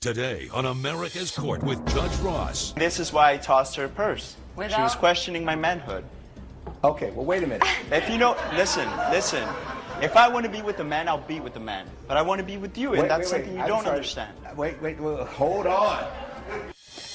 Today on America's Court with Judge Ross. This is why I tossed her a purse. She was questioning my manhood. Okay, well, wait a minute. If you know, listen. If I want to be with a man, I'll be with a man. But I want to be with you, and that's something you don't understand. Wait, hold on.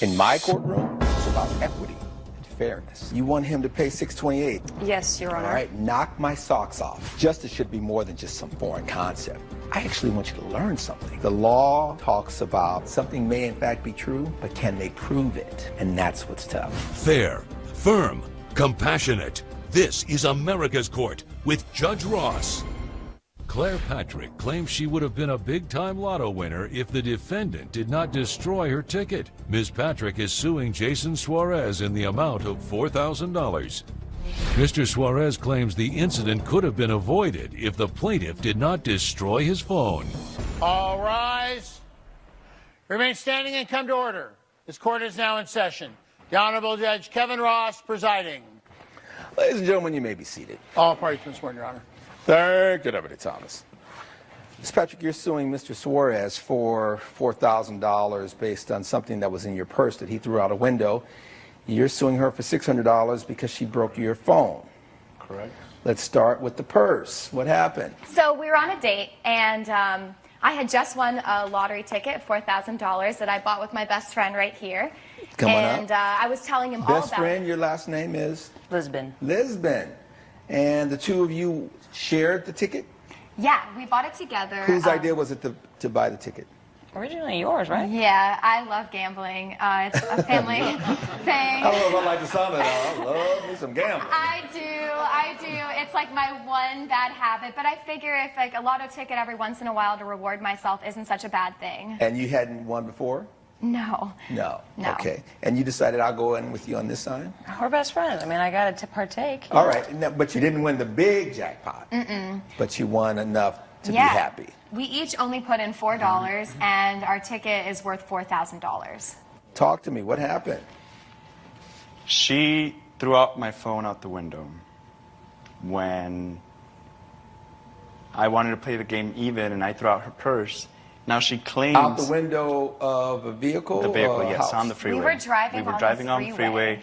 In my courtroom, it's about equity and fairness. You want him to pay $628. Yes, Your Honor. All right, knock my socks off. Justice should be more than just some foreign concept. I actually want you to learn something. The law talks about something may in fact be true, but can they prove it? And that's what's tough. Fair, firm, compassionate. This is America's Court with Judge Ross. Claire Patrick claims she would have been a big-time lotto winner if the defendant did not destroy her ticket. Ms. Patrick is suing Jason Suarez in the amount of $4,000. Mr. Suarez claims the incident could have been avoided if the plaintiff did not destroy his phone. All rise. Remain standing and come to order. This court is now in session. The Honorable Judge Kevin Ross presiding. Ladies and gentlemen, you may be seated. All parties been sworn, Your Honor. Thank you, Deputy Thomas. Ms. Patrick, you're suing Mr. Suarez for $4,000 based on something that was in your purse that he threw out a window. You're suing her for $600 because she broke your phone. Correct. Let's start with the purse. What happened? So we were on a date, and I had just won a lottery ticket, $4,000, that I bought with my best friend right here. Come on up. And I was telling him all about it. Best friend, your last name is? Lisbon. Lisbon. And the two of you shared the ticket? Yeah, we bought it together. Whose idea was it to buy the ticket? Originally yours, right? Yeah, I love gambling. It's a family thing. I don't know if I like the sound of it. I love me some gambling. I do. It's like my one bad habit, but I figure if like a lotto ticket every once in a while to reward myself isn't such a bad thing. And you hadn't won before? No. No. No. Okay. And you decided I'll go in with you on this side? We're best friends. I mean, I got to partake. All right. No, but you didn't win the big jackpot. But you won enough to be happy. We each only put in $4, and our ticket is worth $4,000. Talk to me. What happened? She threw out my phone out the window when I wanted to play the game even, and I threw out her purse. Now she claims... Out the window of a vehicle? The vehicle, or a yes, house? on the freeway. We were driving on the freeway.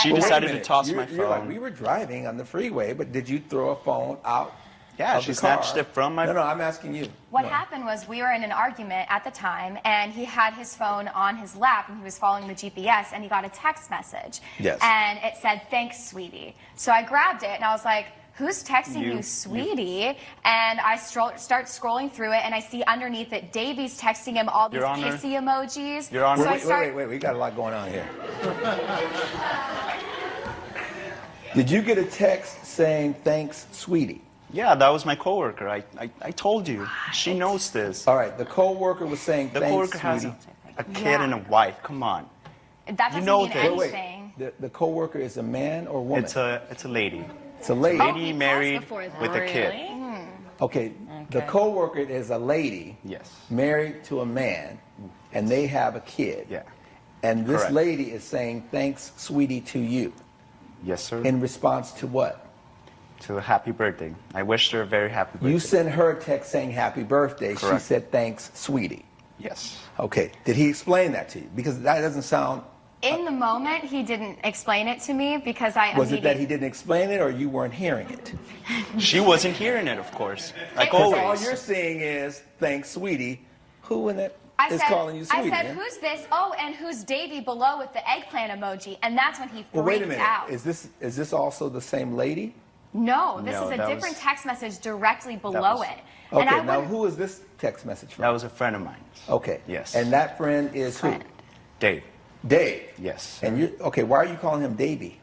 She Well, decided wait a to minute. toss You're my phone. like, we were driving on the freeway, but did you throw a phone out? Yeah, of she the car? snatched it from my... No, I'm asking you. What No. happened was we were in an argument at the time, and he had his phone on his lap, and he was following the GPS, and he got a text message. Yes. And it said, "Thanks, sweetie." So I grabbed it, and I was like, "Who's texting you, sweetie?" And I start scrolling through it, and I see underneath it, Davey's texting him all these Your Honor. kissy emojis. Your Honor. So Wait. We got a lot going on here. Did you get a text saying, "Thanks, sweetie"? Yeah, that was my coworker. I told you. She knows this. All right, the co-worker was saying, The "Thanks, coworker has sweetie." a kid and a wife. Come on. That doesn't know mean this. anything. The co-worker is a man or woman? It's a lady. It's a lady. Lady he passed married before that. with a kid. Really? Okay, the co-worker is a lady Yes. married to a man, and they have a kid. Yeah. And this Correct. lady is saying, "Thanks, sweetie," to you. Yes, sir. In response to what? To a happy birthday. I wished her a very happy birthday. You sent her a text saying happy birthday. She Correct. said, "Thanks, sweetie." Yes. Okay, did he explain that to you? Because that doesn't sound... In the moment, he didn't explain it to me because Was it that he didn't explain it or you weren't hearing it? She wasn't hearing it, of course. Like Because All always. you're seeing is, "Thanks, sweetie." Who in it is said, calling you sweetie? I said, man? "Who's this?" Oh, and who's Davey below with the eggplant emoji? And that's when he freaked Well, wait a minute. out. Is this also the same lady? No, this No, is a that different was- text message directly below was- it. Okay, and I now wouldn't- who is this text message from? That was a friend of mine. Okay. Yes. And that friend is Friend. who? Dave. Dave. Yes. And you okay, why are you calling him Davey?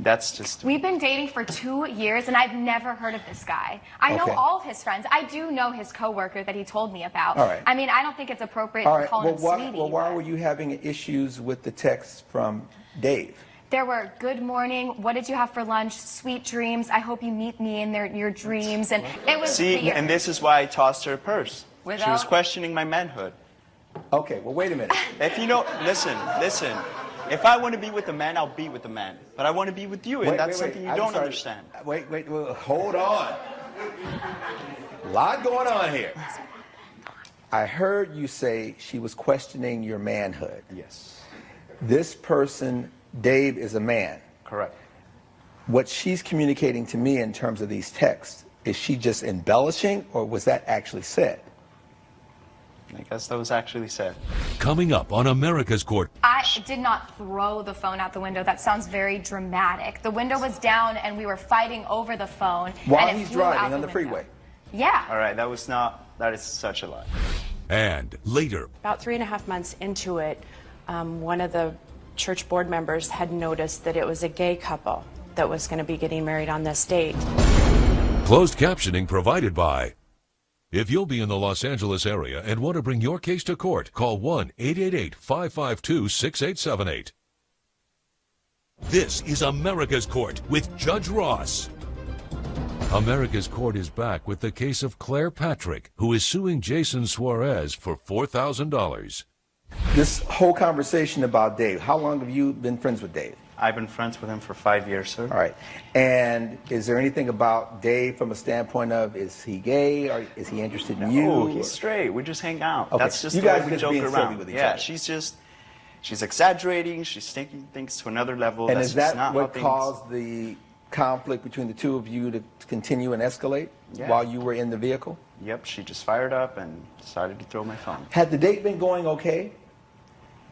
That's just... We've been dating for 2 years, and I've never heard of this guy. I know Okay. all of his friends. I do know his coworker that he told me about. All right. I mean, I don't think it's appropriate All to right. call him sweetie. Why but were you having issues with the text from Dave? There were "Good morning. What did you have for lunch? Sweet dreams. I hope you meet me in your dreams." And it was See, weird. and this is why I tossed her a purse. She was Without- questioning my manhood. Okay, well, wait a minute. If you know... Listen. If I want to be with a man, I'll be with a man. But I want to be with you, and that's something you I'm don't sorry. understand. Wait, hold on. A lot going on here. I heard you say she was questioning your manhood. Yes. This person, Dave, is a man. Correct. What she's communicating to me in terms of these texts, is she just embellishing, or was that actually said? I guess that was actually said. Coming up on America's Court. I did not throw the phone out the window. That sounds very dramatic. The window was down and we were fighting over the phone. While and it he's flew out driving on the window. freeway? Yeah. All right, that is such a lie. And later, About 3.5 months into it, one of the church board members had noticed that it was a gay couple that was going to be getting married on this date. closed captioning provided by. If you'll be in the Los Angeles area and want to bring your case to court, call 1-888-552-6878. This is America's Court with Judge Ross. America's Court is back with the case of Claire Patrick, who is suing Jason Suarez for $4,000. This whole conversation about Dave, how long have you been friends with Dave? I've been friends with him for 5 years, sir. All right. And is there anything about Dave from a standpoint of, is he gay, or is he interested in you? Oh, he's straight. We just hang out. Okay. That's just You the way guys we just joke being silly around. with each Yeah, other. she's exaggerating. She's taking things to another level. And That's is just that not what how things... caused the conflict between the two of you to continue and escalate while you were in the vehicle? Yep, she just fired up and decided to throw my phone. Had the date been going okay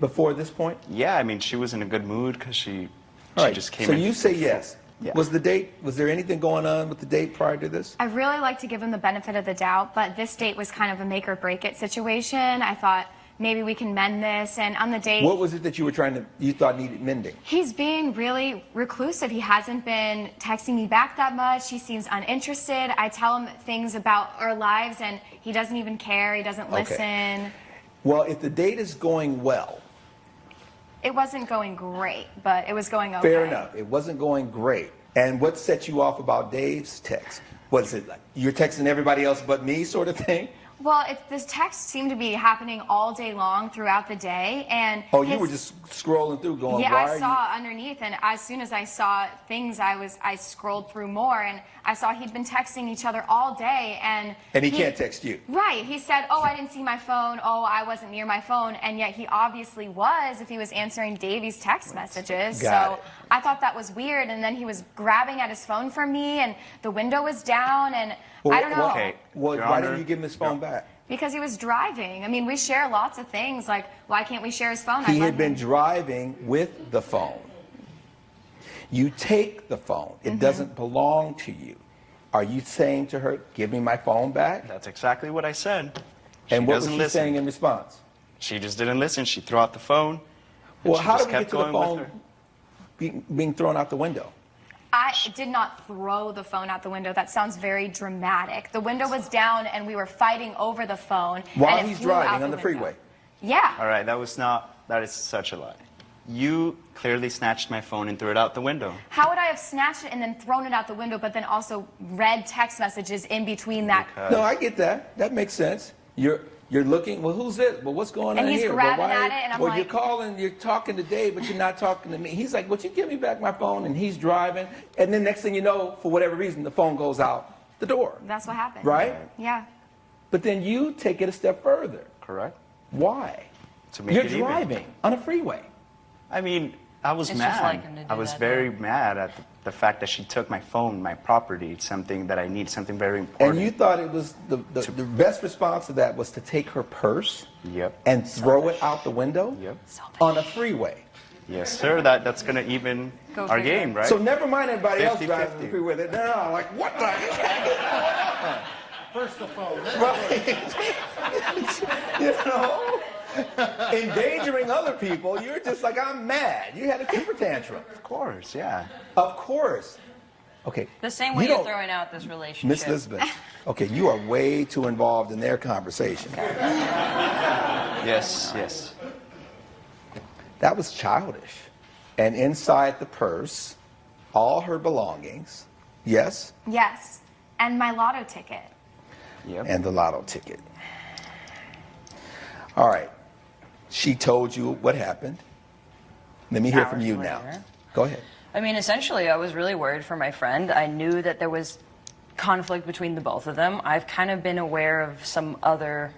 before this point? Yeah, I mean, she was in a good mood because she All right. just came so in. you say yes. Yeah. Was there anything going on with the date prior to this? I really like to give him the benefit of the doubt, but this date was kind of a make or break it situation. I thought maybe we can mend this, and on the date... What was it that you thought needed mending? He's being really reclusive. He hasn't been texting me back that much. He seems uninterested. I tell him things about our lives, and he doesn't even care. He doesn't listen. Well, if the date is going well... It wasn't going great, but it was going okay. Fair enough. It wasn't going great. And what set you off about Dave's text? Was it like, you're texting everybody else but me sort of thing? Well, this text seemed to be happening all day long throughout the day, and you were just scrolling through going, yeah, why I are saw underneath, and as soon as I saw things, I scrolled through more, and I saw he'd been texting each other all day, and he can't text you. Right. He said, oh, I didn't see my phone, oh, I wasn't near my phone, and yet he obviously was if he was answering Davey's text messages. Got it. I thought that was weird, and then he was grabbing at his phone from me, and the window was down, and I don't know. Okay. Well, Your why Honor, didn't you give him his phone back? Because he was driving. I mean, we share lots of things. Like, why can't we share his phone? He had been driving with the phone. You take the phone. It doesn't belong to you. Are you saying to her, give me my phone back? That's exactly what I said. And what was doesn't she listen. saying in response? She just didn't listen. She threw out the phone. Well, she how just did we get kept to the going with phone her. being thrown out the window? I did not throw the phone out the window. That sounds very dramatic. The window was down, and we were fighting over the phone. While and it he's flew out driving on the window. freeway? Yeah. All right, that is such a lie. You clearly snatched my phone and threw it out the window. How would I have snatched it and then thrown it out the window, but then also read text messages in between that? No, I get that. That makes sense. You're looking, well, who's this? Well, what's going And on he's here? grabbing well, at it, and I'm you're like- calling, you're talking to Dave, but you're not talking to me. He's like, would you give me back my phone? And he's driving. And then next thing you know, for whatever reason, the phone goes out the door. That's what happened. Right? Yeah. But then you take it a step further. Correct? Why? To make You're it even. driving on a freeway. I mean, I was It's mad. just like him to do I was that, very though. mad at the fact that she took my phone, my property, something that I need, something very important. And you thought it was the best response to that was to take her purse Yep. and throw it out the window Yep. on a freeway. Yes, sir. That's going to even Go our figure. game, right? So never mind anybody else 50-50. driving the freeway. They're no, like, what the heck? First the phone. Right. You know? Endangering other people, you're just like, I'm mad. You had a temper tantrum. Of course, yeah. Of course. Okay. The same you way you're don't- throwing out this relationship. Miss Elizabeth, okay, you are way too involved in their conversation. Yes, yes. That was childish. And inside the purse, all her belongings, yes, Yes. And my lotto ticket. Yep. and the lotto ticket. All right. She told you what happened. Let me hear from Hours you now. later. Go ahead. I mean, essentially, I was really worried for my friend. I knew that there was conflict between the both of them. I've kind of been aware of some other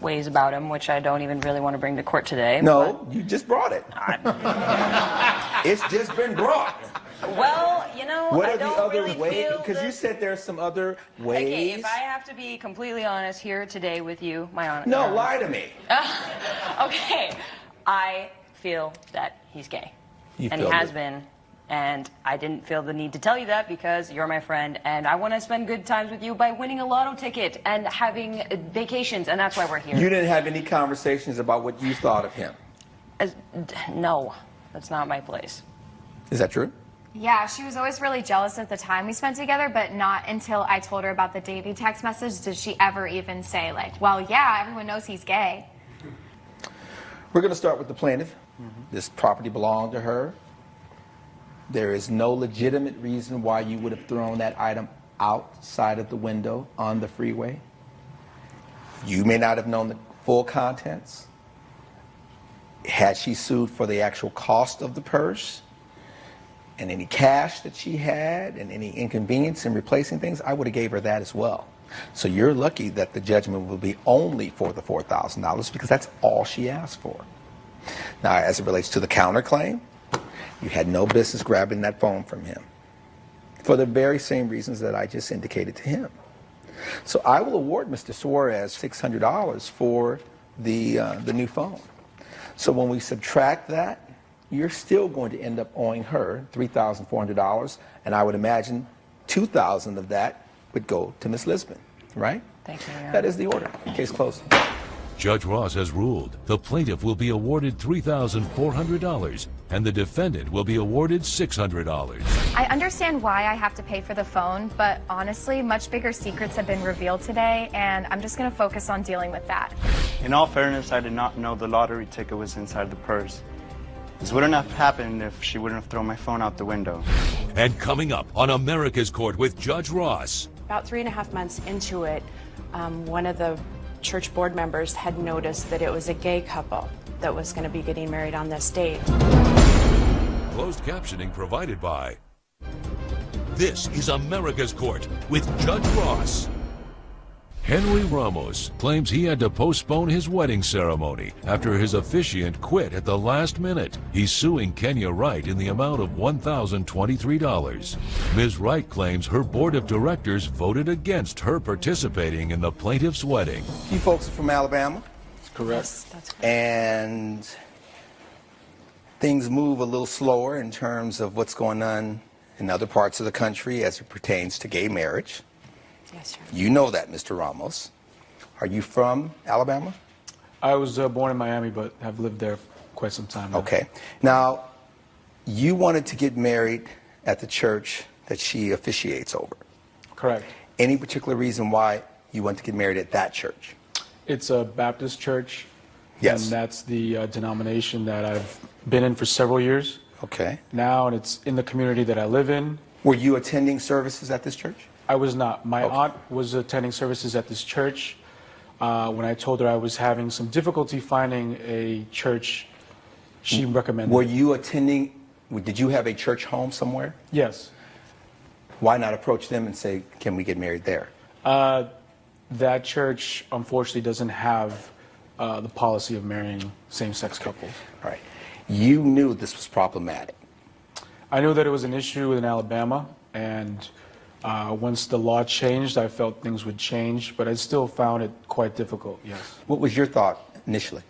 ways about him, which I don't even really want to bring to court today. No, you just brought it. It's just been brought. Well, you know, What I are the don't other really ways? feel Because you that- said there's some other ways. Okay, if I have to be completely honest here today with you, my honor. No, lie to me. Okay, I feel that he's gay. You and feel he has it. been. And I didn't feel the need to tell you that because you're my friend and I want to spend good times with you by winning a lotto ticket and having vacations, and that's why we're here. You didn't have any conversations about what you thought of him. No, that's not my place. Is that true? Yeah, she was always really jealous of the time we spent together, but not until I told her about the Davy text message did she ever even say, like, well, yeah, everyone knows he's gay. We're going to start with the plaintiff. This property belonged to her. There is no legitimate reason why you would have thrown that item outside of the window on the freeway. You may not have known the full contents. Had she sued for the actual cost of the purse and any cash that she had and any inconvenience in replacing things, I would have gave her that as well. So you're lucky that the judgment will be only for the $4,000 because that's all she asked for. Now, as it relates to the counterclaim, you had no business grabbing that phone from him for the very same reasons that I just indicated to him. So I will award Mr. Suarez $600 for the new phone. So when we subtract that, you're still going to end up owing her $3,400, and I would imagine $2,000 of that would go to Ms. Lisbon, right? Thank you, Your Honor. That is the order. Case closed. Judge Ross has ruled the plaintiff will be awarded $3,400 and the defendant will be awarded $600. I understand why I have to pay for the phone, but honestly, much bigger secrets have been revealed today, and I'm just going to focus on dealing with that. In all fairness, I did not know the lottery ticket was inside the purse. This wouldn't have happened if she wouldn't have thrown my phone out the window. And coming up on America's Court with Judge Ross. About 3.5 months into it, one of the church board members had noticed that it was a gay couple that was going to be getting married on this date. Closed captioning provided by. This is America's Court with Judge Ross. Henry Ramos claims he had to postpone his wedding ceremony after his officiant quit at the last minute. He's suing Kenya Wright in the amount of $1,023. Ms. Wright claims her board of directors voted against her participating in the plaintiff's wedding. You folks are from Alabama? Correct. Yes, that's correct. And things move a little slower in terms of what's going on in other parts of the country as it pertains to gay marriage. Yes, sir. You know that, Mr. Ramos. Are you from Alabama? I was born in Miami, but have lived there quite some time now. Okay. Now, you wanted to get married at the church that she officiates over. Correct. Any particular reason why you want to get married at that church? It's a Baptist church. Yes. And that's the denomination that I've been in for several years Okay. now, and it's in the community that I live in. Were you attending services at this church? I was not. My Okay. aunt was attending services at this church. When I told her I was having some difficulty finding a church, she recommended. Were you attending, did you have a church home somewhere? Yes. Why not approach them and say, can we get married there? That church, unfortunately, doesn't have the policy of marrying same-sex couples. All right. You knew this was problematic. I knew that it was an issue in Alabama, and once the law changed, I felt things would change, but I still found it quite difficult, yes. What was your thought initially?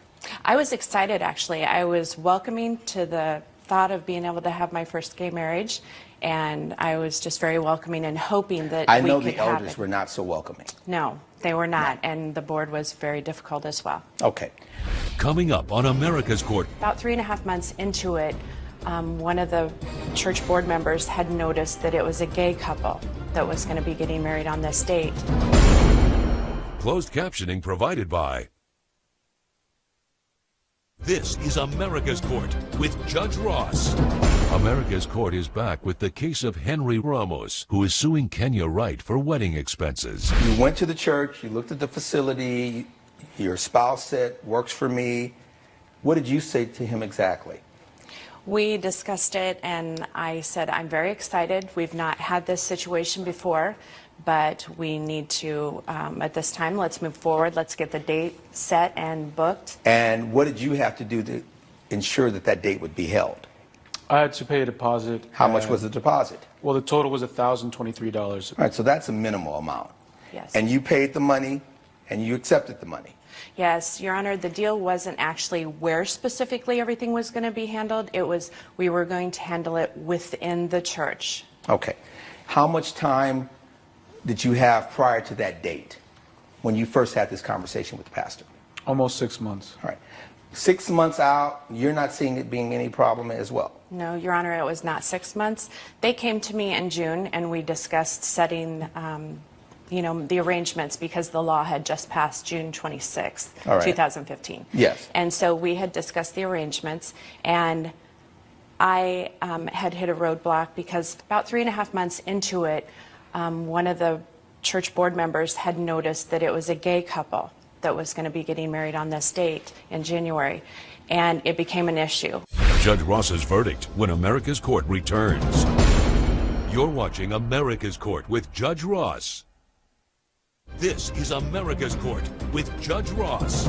I was excited, actually. I was welcoming to the thought of being able to have my first gay marriage, and I was just very welcoming and hoping that I we know could the have elders it. were not so welcoming. No, they were not, and the board was very difficult as well. Okay. Coming up on America's Court. About 3.5 months into it, one of the church board members had noticed that it was a gay couple that was going to be getting married on this date. Closed captioning provided by. This is America's Court with Judge Ross. America's Court is back with the case of Henry Ramos, who is suing Kenya Wright for wedding expenses. You went to the church, you looked at the facility, your spouse said, works for me. What did you say to him exactly? We discussed it, and I said, I'm very excited. We've not had this situation before, but we need to, at this time, let's move forward. Let's get the date set and booked. And what did you have to do to ensure that that date would be held? I had to pay a deposit. How much was the deposit? Well, the total was $1,023. All right, so that's a minimal amount. Yes. And you paid the money, and you accepted the money. Yes, Your Honor, the deal wasn't actually where specifically everything was going to be handled. It was we were going to handle it within the church. Okay. How much time did you have prior to that date when you first had this conversation with the pastor? Almost 6 months. All right. 6 months out, you're not seeing it being any problem as well? No, Your Honor, it was not 6 months. They came to me in June, and we discussed setting the arrangements because the law had just passed June 26th, All right. 2015. Yes. And so we had discussed the arrangements, and I had hit a roadblock because about 3.5 months into it, one of the church board members had noticed that it was a gay couple that was going to be getting married on this date in January, and it became an issue. Judge Ross's verdict when America's Court returns. You're watching America's Court with Judge Ross. This is America's Court with Judge Ross.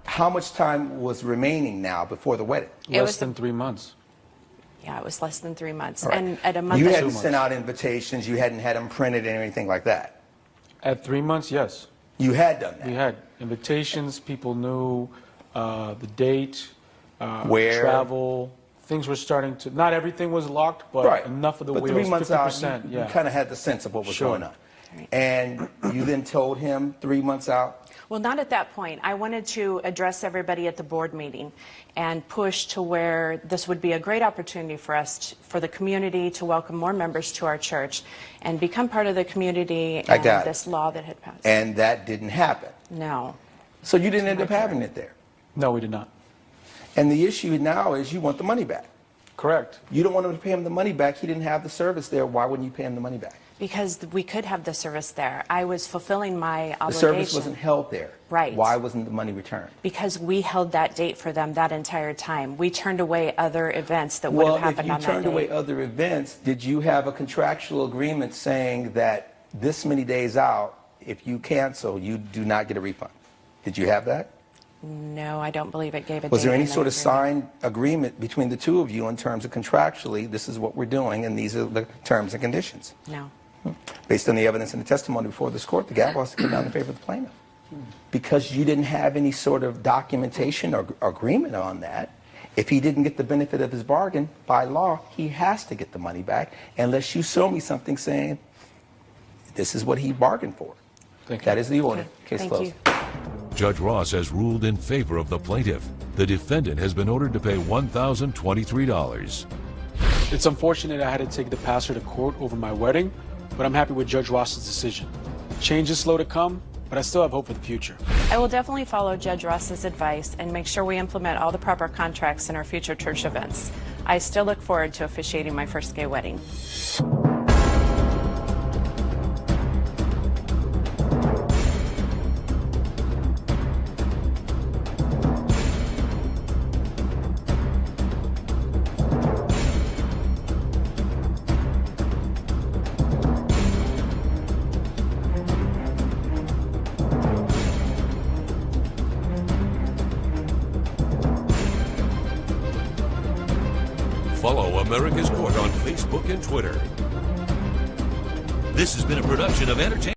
How much time was remaining now before the wedding? Less than 3 months. Yeah, it was less than 3 months. All right. And at a month You and hadn't sent out invitations, you hadn't had them printed or anything like that? At 3 months, yes. You had done that? We had invitations, people knew the date, Where? travel. Things were starting to, not everything was locked, but Right. enough of the but wheels, 3 months 50%, out, you yeah. kind of had the sense of what was Sure. going on. And you then told him 3 months out? Well, not at that point. I wanted to address everybody at the board meeting and push to where this would be a great opportunity for us, for the community to welcome more members to our church and become part of the community I and got it. this law that had passed. And that didn't happen. No. So you didn't end up having it there. No, we did not. And the issue now is you want the money back. Correct. You don't want him to pay him the money back. He didn't have the service there. Why wouldn't you pay him the money back? Because we could have the service there. I was fulfilling my The obligation. service wasn't held there. Right. Why wasn't the money returned? Because we held that date for them that entire time. We turned away other events that would Well, have if happened you on that turned away date. other events, did you have a contractual agreement saying that this many days out, if you cancel, you do not get a refund? Did you have that? No, I don't believe it gave a Was date there any in that sort of agreement. signed agreement between the two of you in terms of contractually, this is what we're doing and these are the terms and conditions? No. Based on the evidence and the testimony before this court, the gavel has to come down in favor of the plaintiff. Because you didn't have any sort of documentation or agreement on that, if he didn't get the benefit of his bargain, by law, he has to get the money back unless you show me something saying this is what he bargained for. Thank you. That is the order. Okay. Case Thank closed. you. Judge Ross has ruled in favor of the plaintiff. The defendant has been ordered to pay $1,023. It's unfortunate I had to take the pastor to court over my wedding, but I'm happy with Judge Ross's decision. Change is slow to come, but I still have hope for the future. I will definitely follow Judge Ross's advice and make sure we implement all the proper contracts in our future church events. I still look forward to officiating my first gay wedding. Follow America's Court on Facebook and Twitter. This has been a production of Entertainment.